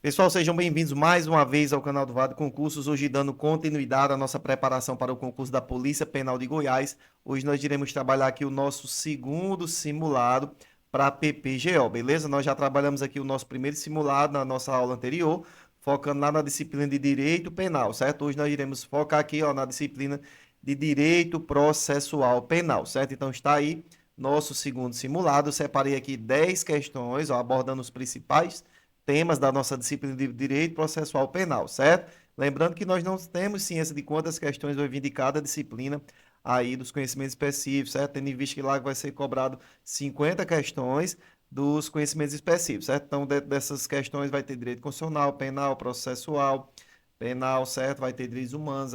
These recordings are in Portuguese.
Pessoal, sejam bem-vindos mais uma vez ao canal do Vado Concursos, hoje dando continuidade à nossa preparação para o concurso da Polícia Penal de Goiás. Hoje nós iremos trabalhar aqui o nosso segundo simulado para a PPGO, beleza? Nós já trabalhamos aqui o nosso primeiro simulado na nossa aula anterior, focando lá na disciplina de Direito Penal, certo? Hoje nós iremos focar aqui, ó, na disciplina de Direito Processual Penal, certo? Então está aí nosso segundo simulado. Eu separei aqui 10 questões, ó, abordando os principais temas da nossa disciplina de Direito Processual Penal, certo? Lembrando que nós não temos ciência de quantas questões vai vir de cada disciplina aí dos conhecimentos específicos, certo? Tendo em vista que lá vai ser cobrado 50 questões dos conhecimentos específicos, certo? Então, dessas questões vai ter direito constitucional, penal, processual, penal, certo? Vai ter direitos humanos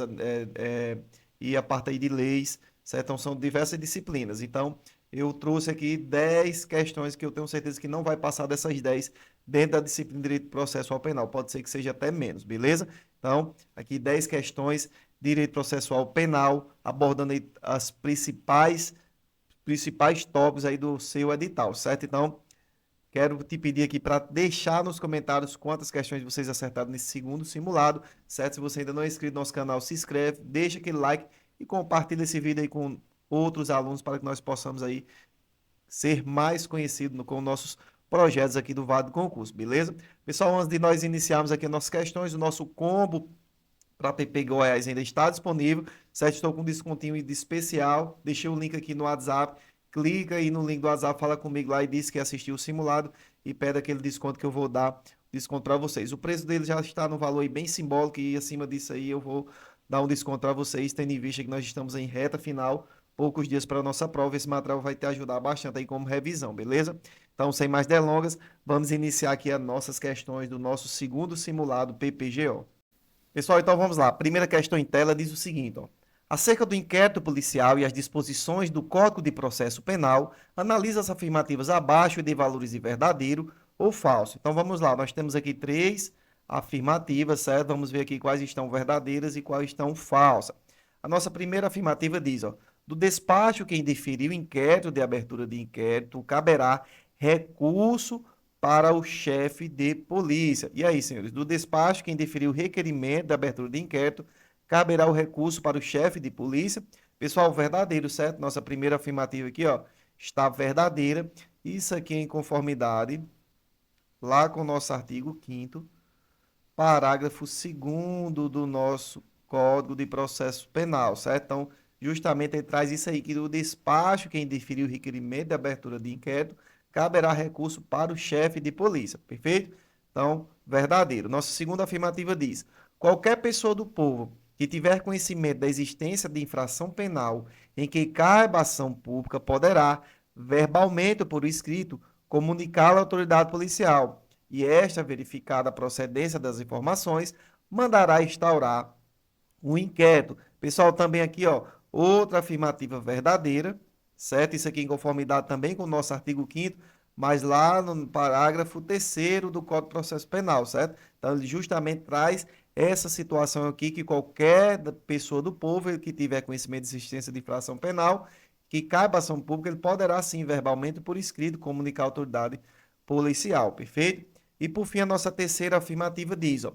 e a parte aí de leis, certo? Então, são diversas disciplinas. Então, eu trouxe aqui 10 questões que eu tenho certeza que não vai passar dessas 10 dentro da disciplina de Direito Processual Penal. Pode ser que seja até menos, beleza? Então, aqui 10 questões de Direito Processual Penal, abordando aí as principais tópicos aí do seu edital, certo? Então, quero te pedir aqui para deixar nos comentários quantas questões vocês acertaram nesse segundo simulado, certo? Se você ainda não é inscrito no nosso canal, se inscreve, deixa aquele like e compartilha esse vídeo aí com outros alunos para que nós possamos aí ser mais conhecido com nossos projetos aqui do Vado Concurso, beleza? Pessoal, antes de nós iniciarmos aqui as nossas questões, o nosso combo para PP Goiás ainda está disponível, certo? Estou com um descontinho de especial, deixei o link aqui no WhatsApp, clica aí no link do WhatsApp, fala comigo lá e diz que assistiu o simulado e pede aquele desconto que eu vou dar, desconto para vocês. O preço dele já está no valor aí bem simbólico e acima disso aí eu vou dar um desconto para vocês, tendo em vista que nós estamos em reta final, poucos dias para a nossa prova, esse material vai te ajudar bastante aí como revisão, beleza? Então, sem mais delongas, vamos iniciar aqui as nossas questões do nosso segundo simulado PPGO. Pessoal, então vamos lá. A primeira questão em tela diz o seguinte, ó. Acerca do inquérito policial e as disposições do Código de Processo Penal, analisa as afirmativas abaixo de valores de verdadeiro ou falso. Então vamos lá, nós temos aqui 3 afirmativas, certo? Vamos ver aqui quais estão verdadeiras e quais estão falsas. A nossa primeira afirmativa diz, ó, do despacho que indeferiu inquérito de abertura de inquérito, caberá recurso para o chefe de polícia. E aí, senhores, do despacho que indeferiu o requerimento de abertura de inquérito, caberá o recurso para o chefe de polícia. Pessoal, verdadeiro, certo? Nossa primeira afirmativa aqui, ó, está verdadeira. Isso aqui é em conformidade lá com o nosso artigo 5º, parágrafo 2º do nosso Código de Processo Penal, certo? Então, justamente ele traz isso aí, que do despacho que indeferiu o requerimento de abertura de inquérito, caberá recurso para o chefe de polícia, perfeito? Então, verdadeiro. Nossa segunda afirmativa diz, qualquer pessoa do povo que tiver conhecimento da existência de infração penal em que caiba ação pública poderá, verbalmente ou por escrito, comunicá-la à autoridade policial e esta, verificada a procedência das informações, mandará instaurar um inquérito. Pessoal, também aqui, ó, outra afirmativa verdadeira, certo? Isso aqui em conformidade também com o nosso artigo 5º, mas lá no parágrafo 3º do Código de Processo Penal, certo? Então, ele justamente traz essa situação aqui que qualquer pessoa do povo que tiver conhecimento de existência de infração penal, que caiba ação pública, ele poderá, sim, verbalmente por escrito, comunicar à autoridade policial, perfeito? E, por fim, a nossa terceira afirmativa diz, ó,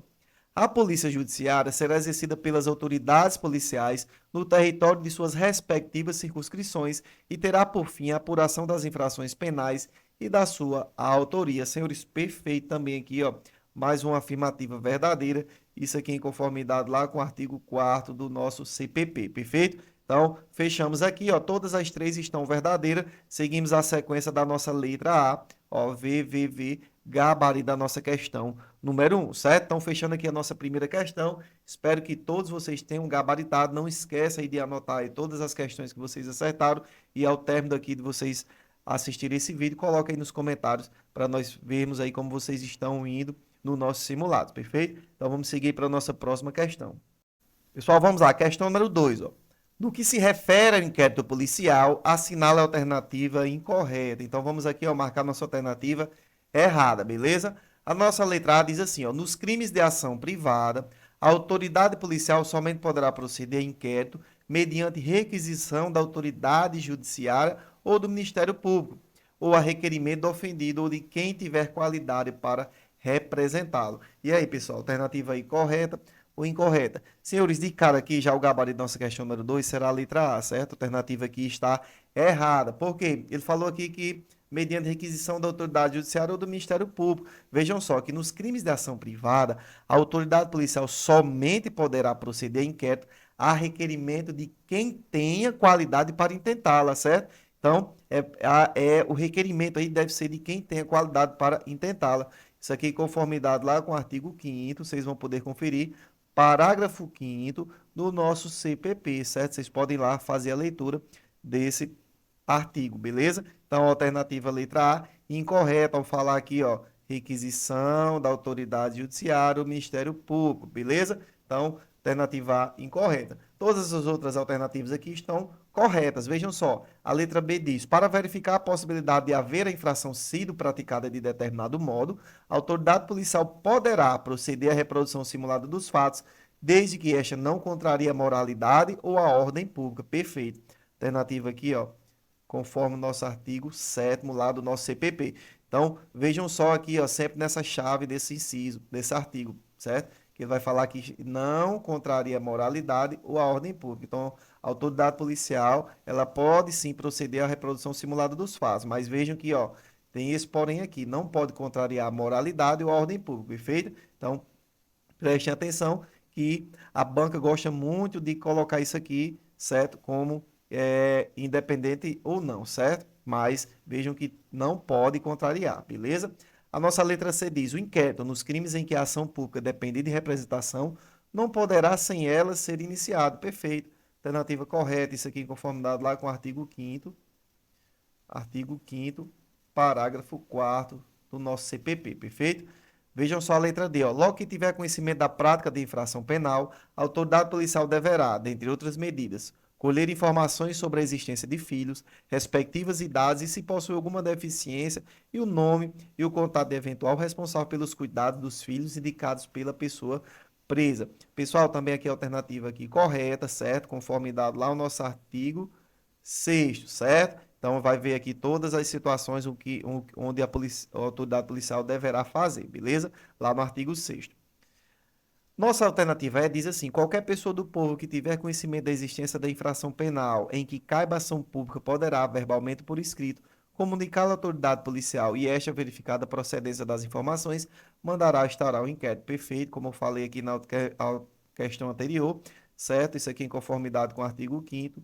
a polícia judiciária será exercida pelas autoridades policiais no território de suas respectivas circunscrições e terá por fim a apuração das infrações penais e da sua autoria. Senhores, perfeito também aqui, ó, mais uma afirmativa verdadeira, isso aqui em conformidade lá com o artigo 4º do nosso CPP, perfeito? Então, fechamos aqui, ó, todas as 3 estão verdadeiras, seguimos a sequência da nossa letra A, ó, VVV, gabarito da nossa questão número 1, certo? Então, fechando aqui a nossa primeira questão, espero que todos vocês tenham gabaritado, não esqueça aí de anotar aí todas as questões que vocês acertaram e ao término aqui de vocês assistirem esse vídeo, coloque aí nos comentários para nós vermos aí como vocês estão indo no nosso simulado, perfeito? Então, vamos seguir para a nossa próxima questão. Pessoal, vamos lá, questão número 2, ó. No que se refere ao inquérito policial, assinale a alternativa incorreta. Então, vamos aqui, ó, marcar nossa alternativa errada, beleza? A nossa letra A diz assim, ó, nos crimes de ação privada, a autoridade policial somente poderá proceder a inquérito mediante requisição da autoridade judiciária ou do Ministério Público, ou a requerimento do ofendido ou de quem tiver qualidade para representá-lo. E aí, pessoal, alternativa aí correta ou incorreta? Senhores, de cara aqui, já o gabarito da nossa questão número 2 será a letra A, certo? A alternativa aqui está errada. Por quê? Ele falou aqui que mediante requisição da autoridade judiciária ou do Ministério Público. Vejam só que nos crimes de ação privada, a autoridade policial somente poderá proceder a inquérito a requerimento de quem tenha qualidade para intentá-la, certo? Então, o requerimento aí deve ser de quem tenha qualidade para intentá-la. Isso aqui, em conformidade lá com o artigo 5º, vocês vão poder conferir, parágrafo 5º do nosso CPP, certo? Vocês podem ir lá fazer a leitura desse artigo, beleza? Então, alternativa letra A, incorreta, ao falar aqui, ó, requisição da autoridade judiciária ou Ministério Público, beleza? Então, alternativa A, incorreta. Todas as outras alternativas aqui estão corretas. Vejam só, a letra B diz, para verificar a possibilidade de haver a infração sido praticada de determinado modo, a autoridade policial poderá proceder à reprodução simulada dos fatos, desde que esta não contrarie a moralidade ou a ordem pública. Perfeito. Alternativa aqui, ó, conforme o nosso artigo 7º lá do nosso CPP. Então, vejam só aqui, ó, sempre nessa chave desse inciso, desse artigo, certo? Que ele vai falar que não contraria a moralidade ou a ordem pública. Então, a autoridade policial, ela pode sim proceder à reprodução simulada dos fatos, mas vejam que, ó, tem esse porém aqui, não pode contrariar a moralidade ou a ordem pública, perfeito? Então, prestem atenção que a banca gosta muito de colocar isso aqui, certo? Como independente ou não, certo? Mas vejam que não pode contrariar, beleza? A nossa letra C diz, o inquérito nos crimes em que a ação pública depende de representação não poderá sem ela ser iniciado. Perfeito. Alternativa correta, isso aqui em conformidade lá com o artigo 5º, parágrafo 4º do nosso CPP, perfeito? Vejam só a letra D, ó. Logo que tiver conhecimento da prática de infração penal, a autoridade policial deverá, dentre outras medidas, colher informações sobre a existência de filhos, respectivas idades e se possui alguma deficiência, e o nome e o contato de eventual responsável pelos cuidados dos filhos indicados pela pessoa presa. Pessoal, também aqui a alternativa aqui correta, certo? Conforme dado lá o nosso artigo 6º, certo? Então, vai ver aqui todas as situações onde a autoridade policial deverá fazer, beleza? Lá no artigo 6º. Nossa alternativa diz assim, qualquer pessoa do povo que tiver conhecimento da existência da infração penal em que caiba ação pública poderá, verbalmente por escrito, comunicar à autoridade policial e esta verificada a procedência das informações, mandará instaurar o inquérito. Perfeito, como eu falei aqui na questão anterior, certo? Isso aqui em conformidade com o artigo 5º,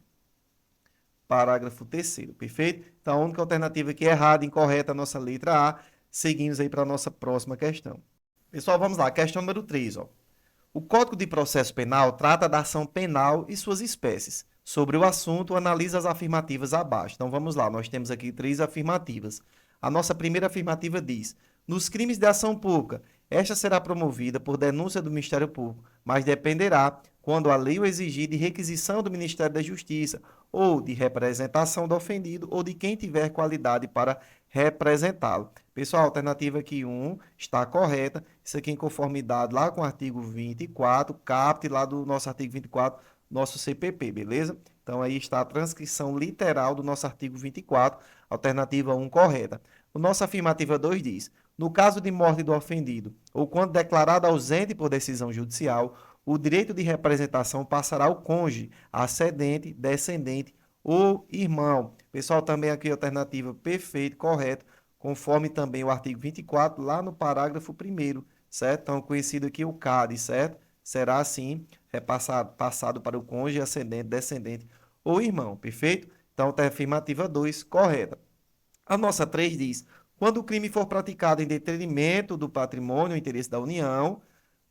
parágrafo 3º, perfeito? Então, a única alternativa aqui é errada, incorreta, a nossa letra A. Seguimos aí para a nossa próxima questão. Pessoal, vamos lá, questão número 3, ó. O Código de Processo Penal trata da ação penal e suas espécies. Sobre o assunto, analisa as afirmativas abaixo. Então, vamos lá, nós temos aqui 3 afirmativas. A nossa primeira afirmativa diz, nos crimes de ação pública, esta será promovida por denúncia do Ministério Público, mas dependerá, quando a lei o exigir, de requisição do Ministério da Justiça, ou de representação do ofendido, ou de quem tiver qualidade para representá-lo. Pessoal, a alternativa aqui 1 está correta. Isso aqui em conformidade lá com o artigo 24, capte lá do nosso artigo 24, nosso CPP, beleza? Então, aí está a transcrição literal do nosso artigo 24, alternativa 1 correta. O nossa afirmativa 2 diz, no caso de morte do ofendido, ou quando declarado ausente por decisão judicial, o direito de representação passará ao cônjuge, ascendente, descendente ou irmão. Pessoal, também aqui a alternativa perfeito, correto, conforme também o artigo 24, lá no parágrafo 1º, certo? Então, conhecido aqui o CAD, certo? Será assim, passado para o cônjuge, ascendente, descendente ou irmão, perfeito? Então, tá a afirmativa 2, correta. A nossa 3 diz, quando o crime for praticado em detrimento do patrimônio ou interesse da União,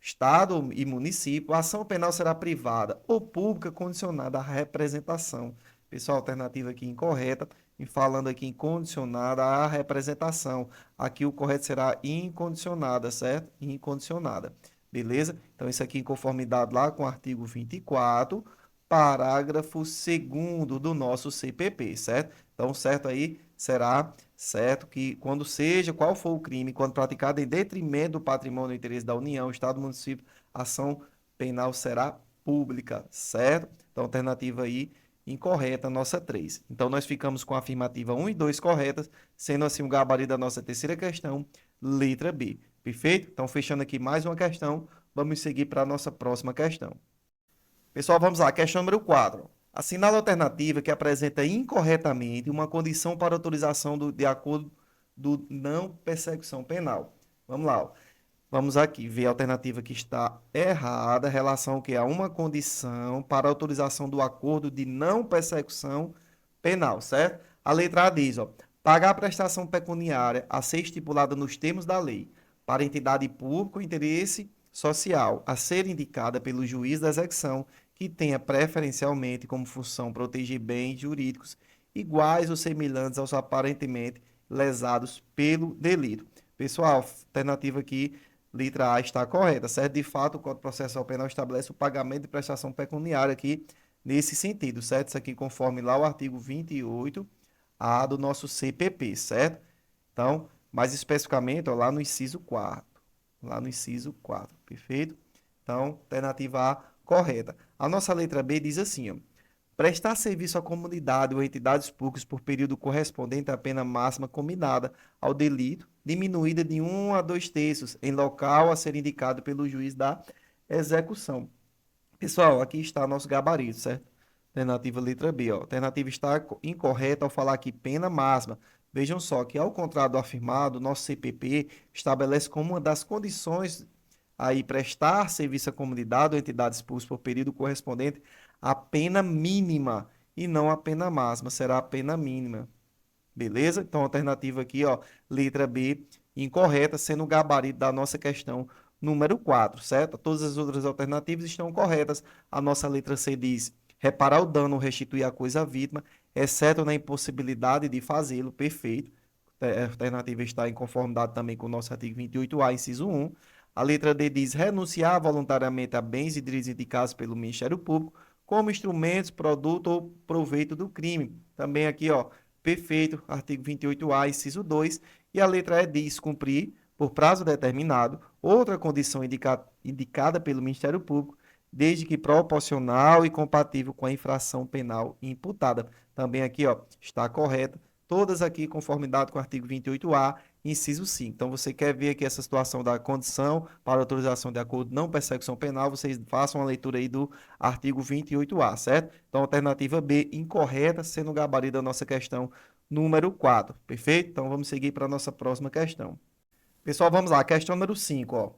Estado e município, a ação penal será privada ou pública condicionada à representação. Pessoal, alternativa aqui incorreta, e falando aqui em condicionada à representação. Aqui o correto será incondicionada, certo? Incondicionada. Beleza? Então, isso aqui em conformidade lá com o artigo 24, parágrafo 2º do nosso CPP, certo? Então, certo aí será certo que quando seja, qual for o crime, quando praticado em detrimento do patrimônio e interesse da União, Estado, município, a ação penal será pública, certo? Então, alternativa aí incorreta, nossa 3. Então, nós ficamos com a afirmativa 1 e 2 corretas, sendo assim o gabarito da nossa terceira questão, letra B. Perfeito? Então, fechando aqui mais uma questão, vamos seguir para a nossa próxima questão. Pessoal, vamos lá. Questão número 4. Assinale a alternativa que apresenta incorretamente uma condição para autorização de acordo do não persecução penal. Vamos lá. Ó. Vamos aqui ver a alternativa que está errada, relação que é uma condição para autorização do acordo de não persecução penal, certo? A letra A diz, ó, pagar a prestação pecuniária a ser estipulada nos termos da lei para entidade pública ou interesse social a ser indicada pelo juiz da execução que tenha preferencialmente como função proteger bens jurídicos iguais ou semelhantes aos aparentemente lesados pelo delito. Pessoal, alternativa aqui, letra A está correta, certo? De fato, o Código Processual Penal estabelece o pagamento de prestação pecuniária aqui nesse sentido, certo? Isso aqui conforme lá o artigo 28A do nosso CPP, certo? Então, mais especificamente, ó, lá no inciso 4. Lá no inciso 4, perfeito? Então, alternativa A correta. A nossa letra B diz assim, ó, prestar serviço à comunidade ou entidades públicas por período correspondente à pena máxima combinada ao delito, diminuída de 1 a 2 terços, em local a ser indicado pelo juiz da execução. Pessoal, aqui está nosso gabarito, certo? Alternativa letra B, ó. Alternativa está incorreta ao falar aqui pena máxima. Vejam só que, ao contrário do afirmado, nosso CPP estabelece como uma das condições aí prestar serviço à comunidade ou entidades públicas por período correspondente à pena mínima e não a pena máxima, será a pena mínima. Beleza? Então, a alternativa aqui, ó, letra B, incorreta, sendo o gabarito da nossa questão número 4, certo? Todas as outras alternativas estão corretas. A nossa letra C diz reparar o dano ou restituir a coisa à vítima, exceto na impossibilidade de fazê-lo, perfeito. A alternativa está em conformidade também com o nosso artigo 28A, inciso 1. A letra D diz renunciar voluntariamente a bens e direitos indicados pelo Ministério Público como instrumentos, produto ou proveito do crime. Também aqui, ó, perfeito, artigo 28A, inciso 2. E a letra E diz cumprir, por prazo determinado, outra condição indicada pelo Ministério Público, desde que proporcional e compatível com a infração penal imputada. Também aqui, ó, está correta. Todas aqui em conformidade com o artigo 28A, inciso 5. Então, você quer ver aqui essa situação da condição para autorização de acordo não persecução penal, vocês façam a leitura aí do artigo 28A, certo? Então, alternativa B, incorreta, sendo o gabarito da nossa questão número 4, perfeito? Então, vamos seguir para a nossa próxima questão. Pessoal, vamos lá, questão número 5, ó.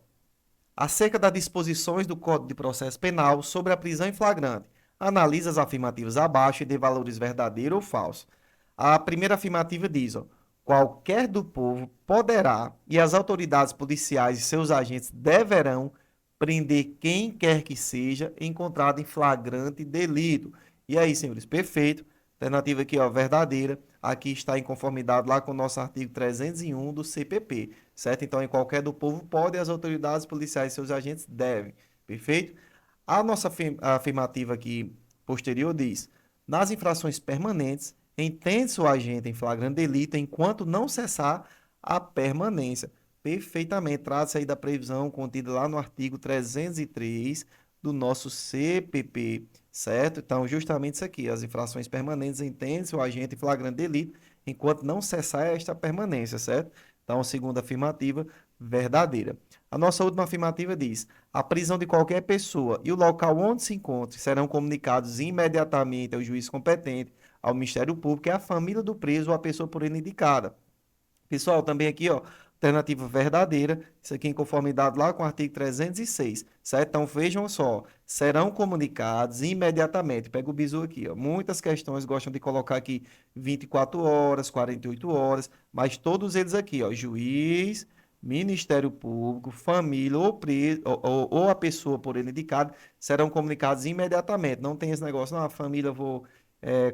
Acerca das disposições do Código de Processo Penal sobre a prisão em flagrante, analisa as afirmativas abaixo e dê valores verdadeiro ou falso. A primeira afirmativa diz, ó, qualquer do povo poderá e as autoridades policiais e seus agentes deverão prender quem quer que seja encontrado em flagrante delito. E aí, senhores, perfeito. Alternativa aqui, ó, verdadeira. Aqui está em conformidade lá com o nosso artigo 301 do CPP, certo? Então, em qualquer do povo pode e as autoridades policiais e seus agentes devem. Perfeito? A nossa afirmativa aqui posterior diz, nas infrações permanentes, entende-se o agente em flagrante delito enquanto não cessar a permanência. Perfeitamente. Trata-se aí da previsão contida lá no artigo 303 do nosso CPP, certo? Então, justamente isso aqui, as infrações permanentes, entende-se o agente em flagrante delito enquanto não cessar esta permanência, certo? Então, segunda afirmativa, verdadeira. A nossa última afirmativa diz, a prisão de qualquer pessoa e o local onde se encontre serão comunicados imediatamente ao juiz competente, ao Ministério Público e à família do preso ou à pessoa por ele indicada. Pessoal, também aqui, ó, alternativa verdadeira, isso aqui em conformidade lá com o artigo 306, certo? Então, vejam só, serão comunicados imediatamente. Pega o bizu aqui, ó. Muitas questões gostam de colocar aqui 24 horas, 48 horas, mas todos eles aqui, ó, juiz, Ministério Público, família ou, preso, ou a pessoa por ele indicado, serão comunicados imediatamente. Não tem esse negócio, não, a família vou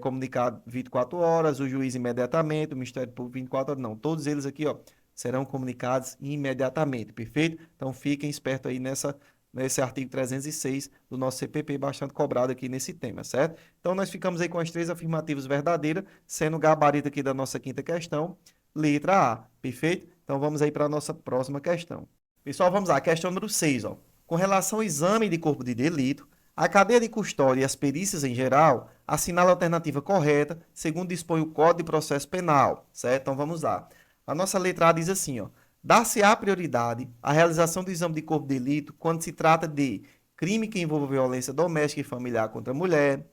comunicar 24 horas, o juiz imediatamente, o Ministério Público 24 horas, não. Todos eles aqui, ó, serão comunicados imediatamente, perfeito? Então, fiquem espertos aí nesse artigo 306 do nosso CPP, bastante cobrado aqui nesse tema, certo? Então, nós ficamos aí com as 3 afirmativas verdadeiras, sendo o gabarito aqui da nossa quinta questão, letra A, perfeito? Então, vamos aí para a nossa próxima questão. Pessoal, vamos lá, questão número 6, ó. Com relação ao exame de corpo de delito, a cadeia de custódia e as perícias em geral assinala a alternativa correta, segundo dispõe o Código de Processo Penal, certo? Então, vamos lá. A nossa letra A diz assim, ó, Dar-se-á prioridade à realização do exame de corpo de delito quando se trata de crime que envolva violência doméstica e familiar contra a mulher,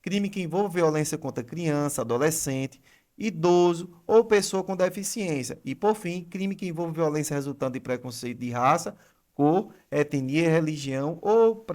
crime que envolva violência contra criança, adolescente, idoso ou pessoa com deficiência. E, por fim, crime que envolva violência resultante de preconceito de raça, cor, etnia, religião ou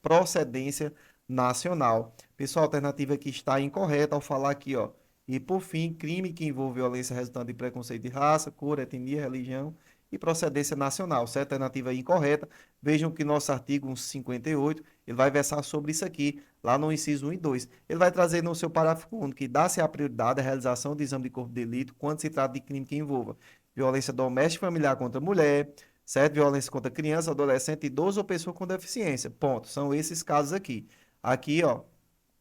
procedência nacional. Pessoal, a alternativa aqui está incorreta ao falar aqui, ó. E, por fim, crime que envolve violência resultante de preconceito de raça, cor, etnia, religião e procedência nacional. Essa alternativa é incorreta. Vejam que nosso artigo 158, ele vai versar sobre isso aqui, lá no inciso 1 e 2. Ele vai trazer no seu parágrafo único que dá-se a prioridade à realização do exame de corpo de delito quando se trata de crime que envolva violência doméstica e familiar contra a mulher, certo? Violência contra criança, adolescente, idoso ou pessoa com deficiência. Ponto. São esses casos aqui. Aqui, ó,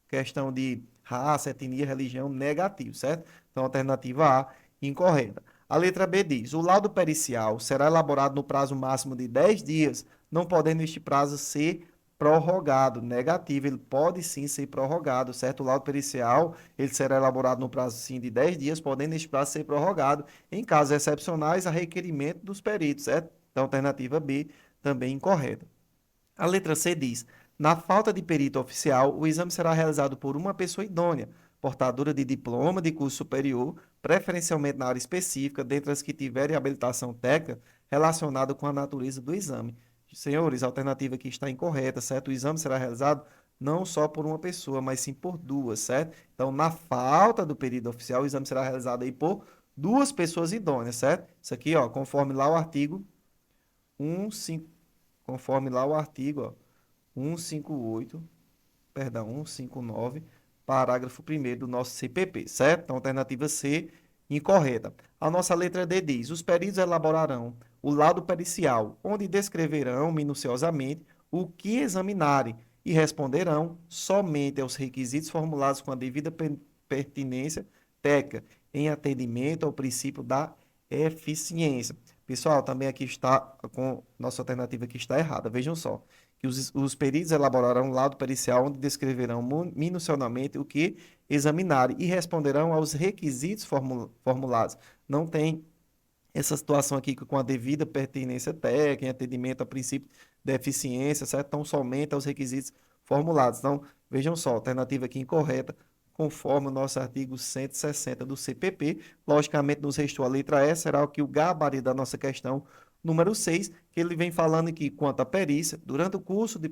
questão de raça, etnia, religião, negativo, certo? Então, alternativa A, incorreta. A letra B diz: o laudo pericial será elaborado no prazo máximo de 10 dias, não podendo este prazo ser prorrogado. Negativo, ele pode sim ser prorrogado, certo? O laudo pericial, ele será elaborado no prazo sim de 10 dias, podendo este prazo ser prorrogado em casos excepcionais a requerimento dos peritos, certo? Então, alternativa B, também incorreta. A letra C diz: na falta de perito oficial, o exame será realizado por uma pessoa idônea, portadora de diploma de curso superior, preferencialmente na área específica, dentre as que tiverem habilitação técnica relacionada com a natureza do exame. Senhores, a alternativa aqui está incorreta, certo? O exame será realizado não só por uma pessoa, mas sim por duas, certo? Então, na falta do perito oficial, o exame será realizado aí por duas pessoas idôneas, certo? Isso aqui, ó, conforme lá o artigo 15, conforme lá o artigo, ó, 158, perdão, 159, parágrafo 1º do nosso CPP, certo? Então, alternativa C, incorreta. A nossa letra D diz: os peritos elaborarão o laudo pericial, onde descreverão minuciosamente o que examinarem e responderão somente aos requisitos formulados com a devida pertinência técnica, em atendimento ao princípio da eficiência. Pessoal, também aqui está, com nossa alternativa aqui está errada. Vejam só, que os peritos elaborarão um laudo pericial onde descreverão minuciosamente o que examinarem e responderão aos requisitos formulados. Não tem essa situação aqui com a devida pertinência técnica, em atendimento a princípio da eficiência, certo? Então, somente aos requisitos formulados. Então, vejam só, alternativa aqui incorreta, conforme o nosso artigo 160 do CPP. Logicamente, nos restou a letra E, será o que o gabarito da nossa questão número 6, que ele vem falando que, quanto à perícia, durante o curso de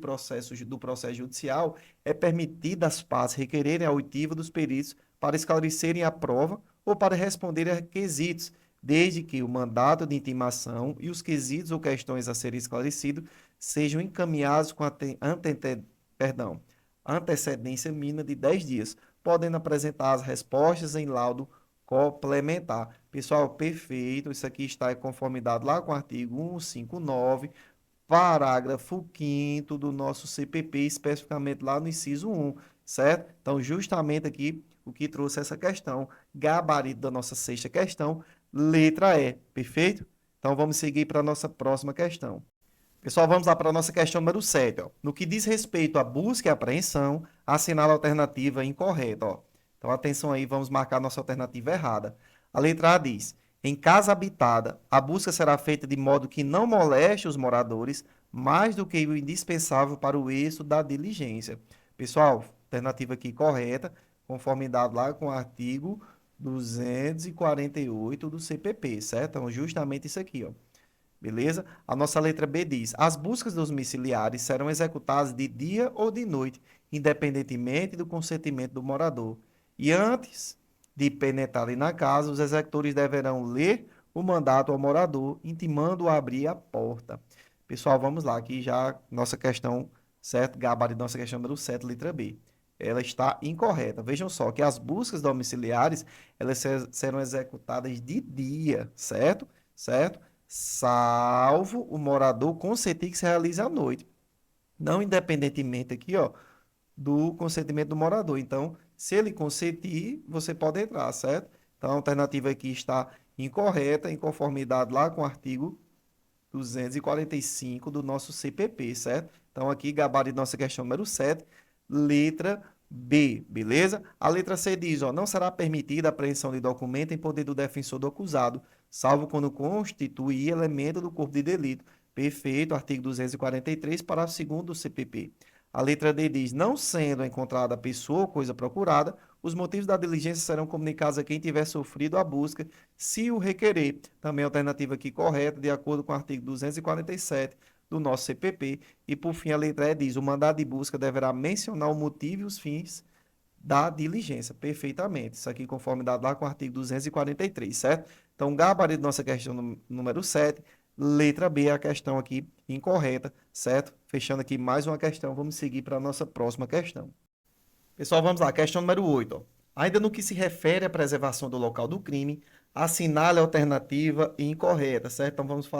do processo judicial, é permitido às partes requererem a oitiva dos peritos para esclarecerem a prova ou para responderem a requisitos, desde que o mandato de intimação e os quesitos ou questões a serem esclarecidos sejam encaminhados com antecedência mínima de 10 dias, podendo apresentar as respostas em laudo complementar. Pessoal, perfeito. Isso aqui está em conformidade lá com o artigo 159, parágrafo 5º do nosso CPP, especificamente lá no inciso 1, certo? Então, justamente aqui o que trouxe essa questão, gabarito da nossa sexta questão, letra E, perfeito? Então, vamos seguir para a nossa próxima questão. Pessoal, vamos lá para a nossa questão número 7. Ó. No que diz respeito à busca e apreensão, assinala a alternativa incorreta. Ó. Então, atenção aí, vamos marcar a nossa alternativa errada. A letra A diz: em casa habitada, a busca será feita de modo que não moleste os moradores mais do que o indispensável para o êxito da diligência. Pessoal, alternativa aqui correta, conformidade lá com o artigo 248 do CPP, certo? Então, justamente isso aqui, ó. Beleza? A nossa letra B diz: as buscas domiciliares serão executadas de dia ou de noite, independentemente do consentimento do morador. E antes de penetrarem na casa, os executores deverão ler o mandato ao morador, intimando-o a abrir a porta. Pessoal, vamos lá, aqui já nossa questão, certo? Gabarito, nossa questão número 7, letra B. Ela está incorreta. Vejam só que as buscas domiciliares, elas serão executadas de dia, certo? Certo? Salvo o morador consentir que se realize à noite. Não independentemente aqui, ó, do consentimento do morador. Então, se ele consentir, você pode entrar, certo? Então, a alternativa aqui está incorreta, em conformidade lá com o artigo 245 do nosso CPP, certo? Então, aqui, gabarito nossa questão número 7, letra B, beleza? A letra C diz, ó, não será permitida a apreensão de documento em poder do defensor do acusado, salvo quando constituir elemento do corpo de delito. Perfeito, artigo 243, parágrafo 2º do CPP. A letra D diz: não sendo encontrada a pessoa ou coisa procurada, os motivos da diligência serão comunicados a quem tiver sofrido a busca, se o requerer. Também a alternativa aqui correta, de acordo com o artigo 247 do nosso CPP. E, por fim, a letra E diz: o mandado de busca deverá mencionar o motivo e os fins da diligência. Perfeitamente. Isso aqui conformidade lá com o artigo 243, certo? Então, gabarito nossa questão número 7. Letra B é a questão aqui incorreta, certo? Fechando aqui mais uma questão, vamos seguir para a nossa próxima questão. Pessoal, vamos lá, questão número 8. Ó. Ainda no que se refere à preservação do local do crime, assinale a alternativa incorreta, certo? Então, vamos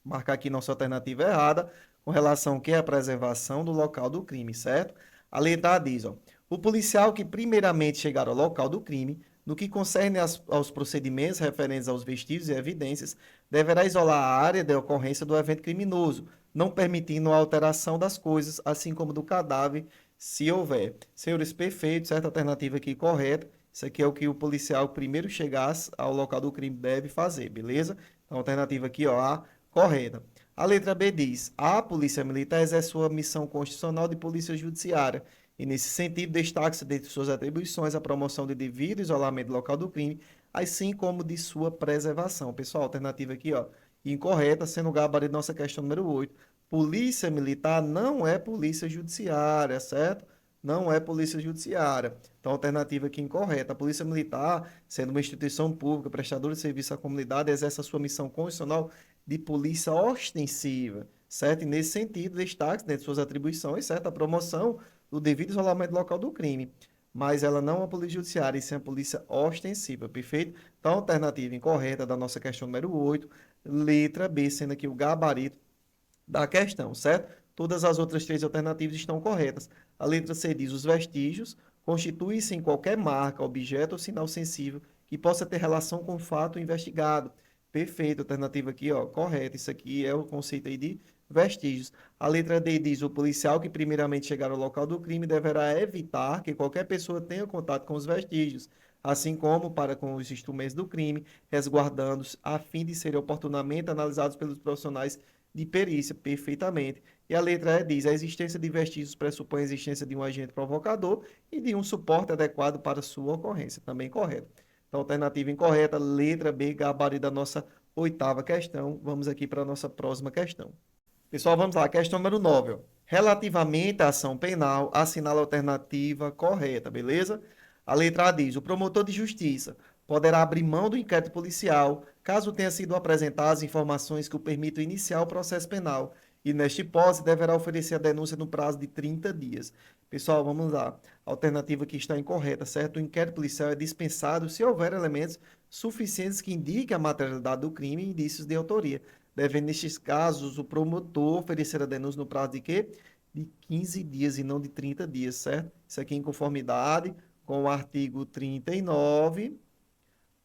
marcar aqui nossa alternativa errada com relação ao que é a preservação do local do crime, certo? A letra A diz, ó, o policial que primeiramente chegar ao local do crime, no que concerne aos procedimentos referentes aos vestígios e evidências, deverá isolar a área de ocorrência do evento criminoso, não permitindo a alteração das coisas, assim como do cadáver, se houver. Senhores, perfeito, certa alternativa aqui correta. Isso aqui é o que o policial primeiro chegasse ao local do crime deve fazer, beleza? Então, alternativa aqui, ó, A, correta. A letra B diz: a Polícia Militar exerce sua missão constitucional de polícia judiciária e, nesse sentido, destaca-se dentre suas atribuições a promoção de devido isolamento do local do crime, assim como de sua preservação. Pessoal, alternativa aqui, ó, incorreta, sendo o gabarito nossa questão número 8. Polícia Militar não é polícia judiciária, certo? Não é polícia judiciária. Então, alternativa aqui incorreta. A Polícia Militar, sendo uma instituição pública, prestadora de serviço à comunidade, exerce a sua missão constitucional de polícia ostensiva, certo? E nesse sentido, destaque dentro de suas atribuições, certo? A promoção do devido isolamento local do crime. Mas ela não é a polícia judiciária, e sim a polícia ostensiva, perfeito? Então, alternativa incorreta da nossa questão número 8, letra B, sendo aqui o gabarito da questão, certo? Todas as outras três alternativas estão corretas. A letra C diz: os vestígios constituem-se em qualquer marca, objeto ou sinal sensível que possa ter relação com o fato investigado. Perfeito, alternativa aqui, ó, correta. Isso aqui é o conceito aí de vestígios. A letra D diz: o policial que primeiramente chegar ao local do crime deverá evitar que qualquer pessoa tenha contato com os vestígios, assim como para com os instrumentos do crime, resguardando-os a fim de serem oportunamente analisados pelos profissionais de perícia, perfeitamente. E a letra E diz: a existência de vestígios pressupõe a existência de um agente provocador e de um suporte adequado para sua ocorrência, também correto. Então, alternativa incorreta, letra B, gabarito da nossa oitava questão. Vamos aqui para a nossa próxima questão. Pessoal, vamos lá, questão número 9. Ó. Relativamente à ação penal, assinala a alternativa correta, beleza? A letra A diz: o promotor de justiça poderá abrir mão do inquérito policial caso tenha sido apresentadas informações que o permitam iniciar o processo penal e, nesta hipótese, deverá oferecer a denúncia no prazo de 30 dias. Pessoal, vamos lá. A alternativa aqui está incorreta, certo? O inquérito policial é dispensado se houver elementos suficientes que indiquem a materialidade do crime e indícios de autoria. Devendo, nestes casos, o promotor oferecer a denúncia no prazo de quê? De 15 dias e não de 30 dias, certo? Isso aqui em conformidade com o artigo 39,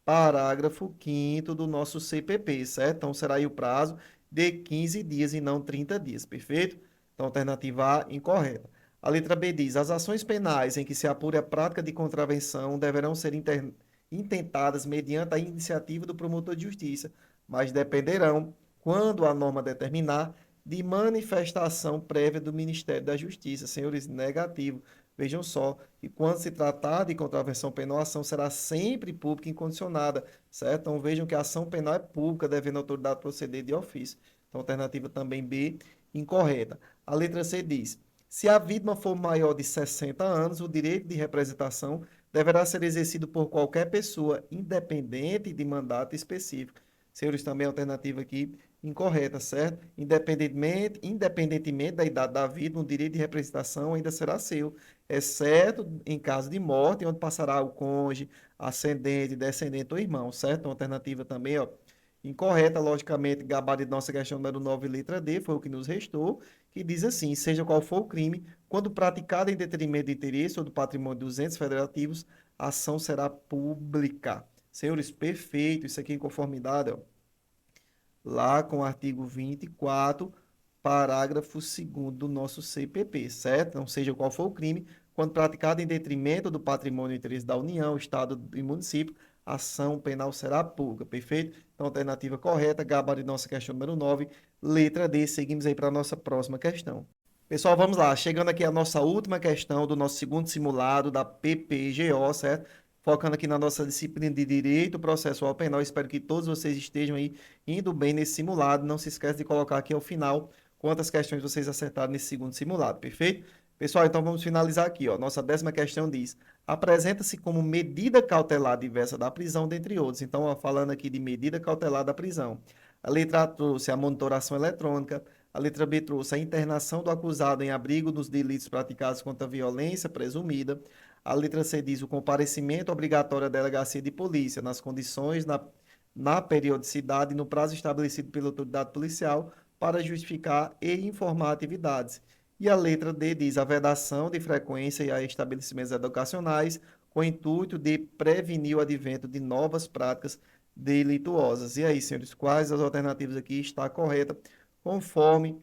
parágrafo 5º do nosso CPP, certo? Então, será aí o prazo de 15 dias e não 30 dias, perfeito? Então, alternativa A, incorreta. A letra B diz: as ações penais em que se apure a prática de contravenção deverão ser intentadas mediante a iniciativa do promotor de justiça, mas dependerão, quando a norma determinar, de manifestação prévia do Ministério da Justiça. Senhores, negativo. Vejam só que quando se tratar de contravenção penal, a ação será sempre pública e incondicionada, certo? Então vejam que a ação penal é pública, devendo a autoridade proceder de ofício. Então, alternativa também B, incorreta. A letra C diz: se a vítima for maior de 60 anos, o direito de representação deverá ser exercido por qualquer pessoa, independente de mandato específico. Senhores, também a alternativa aqui incorreta, certo? Independentemente da idade da vítima, o direito de representação ainda será seu, exceto em caso de morte, onde passará o cônjuge, ascendente, descendente ou irmão, certo? Uma alternativa também, ó, incorreta, logicamente, gabarito nossa questão número 9, letra D, foi o que nos restou, que diz assim: seja qual for o crime, quando praticado em detrimento do interesse ou do patrimônio dos entes federativos, a ação será pública. Senhores, perfeito, isso aqui em conformidade, ó, lá com o artigo 24, parágrafo 2º do nosso CPP, certo? Não seja qual for o crime, quando praticado em detrimento do patrimônio e interesse da União, Estado e município, ação penal será pública, perfeito? Então, alternativa correta, gabarito nossa questão número 9, letra D. Seguimos aí para a nossa próxima questão. Pessoal, vamos lá. Chegando aqui a nossa última questão do nosso segundo simulado da PPGO, certo? Focando aqui na nossa disciplina de Direito Processual Penal. Espero que todos vocês estejam aí indo bem nesse simulado. Não se esqueça de colocar aqui ao final quantas questões vocês acertaram nesse segundo simulado, perfeito? Pessoal, então vamos finalizar aqui, ó. Nossa 10ª questão diz: apresenta-se como medida cautelar diversa da prisão, dentre outros. Então, ó, falando aqui de medida cautelar da prisão. A letra A trouxe a monitoração eletrônica. A letra B trouxe a internação do acusado em abrigo dos delitos praticados contra a violência presumida. A letra C diz o comparecimento obrigatório à delegacia de polícia nas condições, na periodicidade e no prazo estabelecido pela autoridade policial para justificar e informar atividades. E a letra D diz a vedação de frequência e a estabelecimentos educacionais com o intuito de prevenir o advento de novas práticas delituosas. E aí, senhores, quais as alternativas aqui está correta, conforme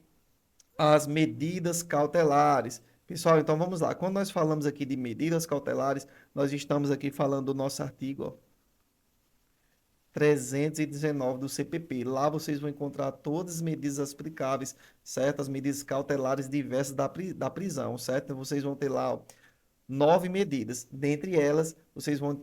as medidas cautelares? Pessoal, então vamos lá. Quando nós falamos aqui de medidas cautelares, nós estamos aqui falando do nosso artigo, ó, 319 do CPP. Lá vocês vão encontrar todas as medidas aplicáveis, certo? As medidas cautelares diversas da prisão, certo? Então, vocês vão ter lá, ó, 9 medidas. Dentre elas, vocês vão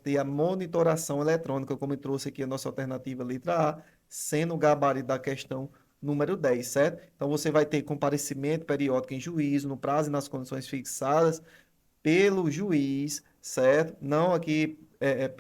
ter a monitoração eletrônica, como eu trouxe aqui a nossa alternativa letra A, sendo o gabarito da questão número 10, certo? Então, você vai ter comparecimento periódico em juízo, no prazo e nas condições fixadas pelo juiz, certo? Não aqui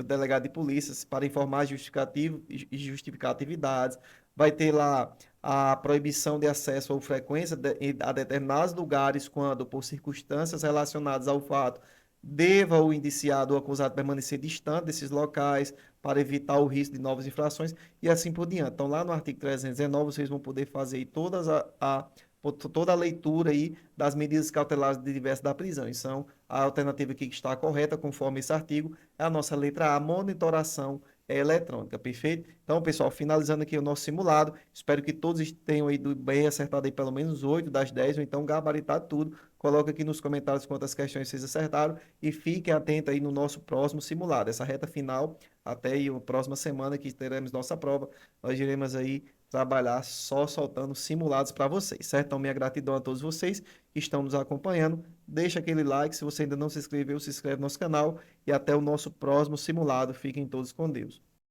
delegado de polícia, para informar justificativo e justificar atividades. Vai ter lá a proibição de acesso ou frequência a determinados lugares quando, por circunstâncias relacionadas ao fato, deva o indiciado ou acusado permanecer distante desses locais para evitar o risco de novas infrações e assim por diante. Então, lá no artigo 319, vocês vão poder fazer toda a leitura aí das medidas cautelares de diversas da prisão. Então, a alternativa aqui que está correta, conforme esse artigo, é a nossa letra A, monitoração eletrônica, perfeito? Então, pessoal, finalizando aqui o nosso simulado, espero que todos tenham ido bem acertado aí pelo menos 8 das 10, ou então gabaritado tudo. Coloca aqui nos comentários quantas questões vocês acertaram e fiquem atentos aí no nosso próximo simulado. Essa reta final, até aí a próxima semana que teremos nossa prova, nós iremos aí trabalhar só soltando simulados para vocês, certo? Então, minha gratidão a todos vocês que estão nos acompanhando. Deixa aquele like, se você ainda não se inscreveu, se inscreve no nosso canal e até o nosso próximo simulado. Fiquem todos com Deus.